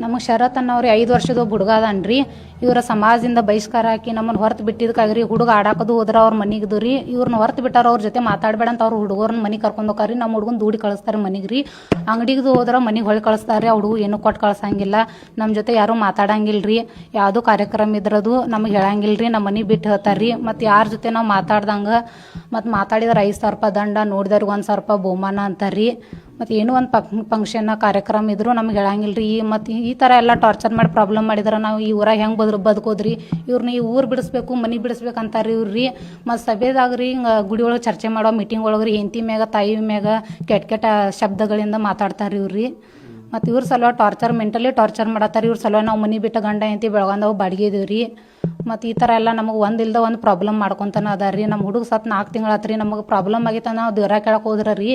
ನಮಗೆ ಶರತ್ ಅನ್ನೋರಿ 5 ವರ್ಷದ ಹುಡುಗ ಅದಾನ್ರಿ. ಇವರ ಸಮಾಜದಿಂದ ಬಹಿಷ್ಕಾರ ಹಾಕಿ ನಮ್ಮನ್ನು ಹೊರತು ಬಿಟ್ಟಿದ್ದಕ್ಕಾಗ್ರಿ ಹುಡುಗ ಆಡಾಕದು ಹೋದ್ರ ಅವ್ರ ಮನಿಗಿದು ರೀ. ಇವ್ರನ್ನ ಹೊರತು ಬಿಟ್ಟಾರ, ಅವ್ರ ಜೊತೆ ಮಾತಾಡಬೇಡ ಅಂತ ಅವ್ರ ಹುಡುಗರನ್ನ ಮನೆಗೆ ಕರ್ಕೊಂಡು ಹೋಗ್ರಿ. ನಮ್ಮ ಹುಡುಗನ ದೂಡಿ ಕಳಿಸ್ತಾರೆ ಮನೆಗೆ ರೀ. ಅಂಗಡಿಗೆ ಹೋದ್ರೆ ಮನೆಗೆ ಹೊಳ್ಳಿ ಕಳಿಸ್ತಾರೆ. ಆ ಹುಡುಗ ಏನೂ ಕೊಟ್ಟು ಕಳ್ಸಂಗಿಲ್ಲ. ನಮ್ಮ ಜೊತೆ ಯಾರೂ ಮಾತಾಡಂಗಿಲ್ಲ ರೀ. ಯಾವುದೋ ಕಾರ್ಯಕ್ರಮ ಇದ್ರದು ನಮಗೆ ಹೇಳಂಗಿಲ್ಲ ರೀ. ನಮ್ಮ ಮನೆ ಬಿಟ್ಟು ಹೇಳ್ತಾರೆ ರೀ. ಮತ್ತು ಯಾರ ಜೊತೆ ನಾವು ಮಾತಾಡ್ದಂಗೆ ಮತ್ತು ಮಾತಾಡಿದ್ರೆ 5,000 ರೂಪಾಯಿ ದಂಡ, ನೋಡಿದವ್ರಿಗೆ 1,000 ರೂಪಾಯಿ ಬಹುಮಾನ ಅಂತಾರೆ ರೀ. ಮತ್ತು ಏನೋ ಒಂದು ಫಂಕ್ಷನ್ ಕಾರ್ಯಕ್ರಮ ಇದ್ರೂ ನಮ್ಗೆ ಹೇಳಂಗಿಲ್ಲ ರೀ. ಮತ್ತು ಈ ಥರ ಎಲ್ಲ ಟಾರ್ಚರ್ ಮಾಡಿ ಪ್ರಾಬ್ಲಮ್ ಮಾಡಿದ್ರೆ ನಾವು ಈ ಊರಾಗ ಹೆಂಗೆ ಬದುಕೋದ್ರಿ? ಇವ್ರನ್ನ ಈ ಊರು ಬಿಡಿಸ್ಬೇಕು, ಮನೆ ಬಿಡಿಸ್ಬೇಕು ಅಂತಾರೆ ಇವ್ರು ರೀ. ಮತ್ತು ಸಭೆದಾಗ ರೀ ಹಿಂಗೆ ಗುಡಿ ಒಳಗೆ ಚರ್ಚೆ ಮಾಡೋ ಮೀಟಿಂಗ್ ಒಳಗೆ ರೀ ಹೆಂಡತಿ ಮ್ಯಾಗ ತಾಯಿ ಮ್ಯಾಗ ಕೆಟ್ಟ ಕೆಟ್ಟ ಶಬ್ದಗಳಿಂದ ಮಾತಾಡ್ತಾರೆ ಇವ್ರು ರೀ. ಮತ್ತು ಇವ್ರ ಸಲುವಾಗಿ ಮೆಂಟಲಿ ಟಾರ್ಚರ್ ಮಾಡತ್ತಾರೆ. ಇವ್ರ ಸಲುವಾಗಿ ನಾವು ಮನೆ ಬಿಟ್ಟು ಗಂಡ ಹೆಂಡತಿ ಬೆಳಗಂದವು ಬಾಡಿಗೆ ಇದೀವಿ ರೀ. ಮತ್ತು ಈ ಥರ ಎಲ್ಲ ನಮಗೆ ಒಂದಿಲ್ದ ಒಂದು ಪ್ರಾಬ್ಲಮ್ ಮಾಡ್ಕೊತಾನೆ ಅದಾರ ರೀ. ನಮ್ಮ ಹುಡುಗ ಸತ್ತು 4 ತಿಂಗಳಾತ್ರಿ. ನಮಗೆ ಪ್ರಾಬ್ಲಮ್ ಆಗಿತ್ತು. ನಾವು ದೇವ್ರ ಕೇಳಕ್ಕೆ ಹೋದ್ರೆ ರೀ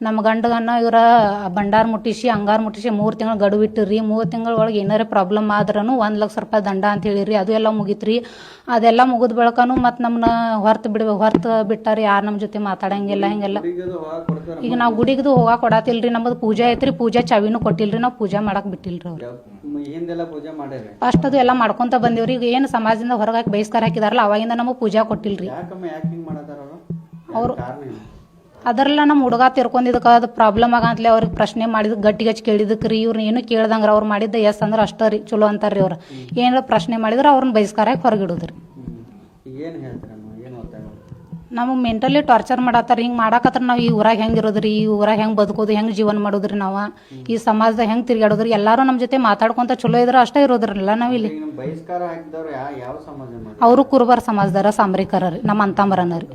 ನಮ್ಮ ಗಂಡಗನ್ನ ಇವರ ಬಂಡಾರ ಮುಟ್ಟಿಸಿ ಅಂಗಾರ ಮುಟ್ಟಿಸಿ 3 ತಿಂಗಳು ಗಡುವು ಇಟ್ಟು ರೀ. 3 ತಿಂಗಳ ಒಳಗೆ ಏನಾರ ಪ್ರಾಬ್ಲಮ್ ಆದ್ರೂ 1,00,000 ರೂಪಾಯಿ ದಂಡ ಅಂತ ಹೇಳಿರಿ. ಅದು ಎಲ್ಲ ಮುಗೀತು ರೀ. ಅದೆಲ್ಲ ಮುಗಿದ ಬೆಳಕನು ಮತ್ತು ನಮ್ಮನ್ನ ಹೊರತು ಬಿಟ್ಟಾರಿ. ಯಾರು ನಮ್ಮ ಜೊತೆ ಮಾತಾಡಂಗಿಲ್ಲ. ಹಿಂಗೆಲ್ಲ ಈಗ ನಾವು ಗುಡಿಗದು ಹೋಗಕ್ಕೆ ಕೊಡತಿಲ್ಲ ರೀ. ನಮ್ಮದು ಪೂಜೆ ಐತ್ರಿ. ಪೂಜೆ ಚಾವಿನೂ ಕೊಟ್ಟಿಲ್ಲ ರೀ. ನಾವು ಪೂಜೆ ಮಾಡಕ್ಕೆ ಬಿಟ್ಟಿಲ್ಲ ರೀ ಅವ್ರು. ಫಸ್ಟ್ ಅದು ಎಲ್ಲ ಮಾಡ್ಕೊತ ಬಂದೇವ್ರಿ. ಈಗ ಏನು ಸಮಾಜದಿಂದ ಹೊರಗೆ ಬಹಿಷ್ಕಾರ ಹಾಕಿದಾರಲ್ಲ ಅವಾಗಿಂದ ನಮಗೆ ಪೂಜಾ ಕೊಟ್ಟಿಲ್ಲ ರೀ ಅವರು. ಅದರಲ್ಲ ನಮ್ಮ ಹುಡುಗ ತಿರ್ಕೊಂಡಿದ್ದಕ್ಕೆ ಅದು ಪ್ರಾಬ್ಲಮ್ ಆಗಂತಲೇ ಅವ್ರಿಗೆ ಪ್ರಶ್ನೆ ಮಾಡಿದಕ್ಕೆ ಗಟ್ಟಿಗೆ ಕೇಳಿದಕ್ಕೆ ರೀ. ಇವ್ರನ್ನ ಏನು ಕೇಳ್ದಂಗ್ರ ಅವ್ರು ಮಾಡಿದ್ದ ಎಸ್ ಅಂದ್ರೆ ಅಷ್ಟೇ ರೀ ಚಲೋ ಅಂತಾರೆ ರೀ. ಅವ್ರು ಏನಾರ ಪ್ರಶ್ನೆ ಮಾಡಿದ್ರೆ ಅವ್ರನ್ನ ಬಹಿಷ್ಕಾರ ಹಾಕಿ ಹೊರಗಿಡೋದ್ರಿ. ನಮಗೆ ಮೆಂಟಲಿ ಟಾರ್ಚರ್ ಮಾಡತ್ತಾರ. ಹಿಂಗೆ ಮಾಡಾಕತ್ರ ನಾವು ಈ ಊರಾಗ ಹೆಂಗೆ ಇರೋದ್ರಿ? ಈ ಊರಾಗ ಹೆಂಗೆ ಬದುಕೋದು, ಹೆಂಗೆ ಜೀವನ ಮಾಡೋದ್ರಿ? ನಾವು ಈ ಸಮಾಜದಾಗ ಹೆಂಗೆ ತಿರ್ಗಾಡೋದ್ರಿ? ಎಲ್ಲರೂ ನಮ್ಮ ಜೊತೆ ಮಾತಾಡ್ಕೊಂತ ಚಲೋ ಇದ್ರೆ ಅಷ್ಟೇ ಇರೋದ್ರಲ್ಲ ನಾವಿಲ್ಲಿ. ಅವರು ಕುರುಬರ ಸಮಾಜದಾರ ಸಾಂಬ್ರಿಕರ ರೀ. ನಮ್ಮ ಅಂತಂಬರನ ರೀ.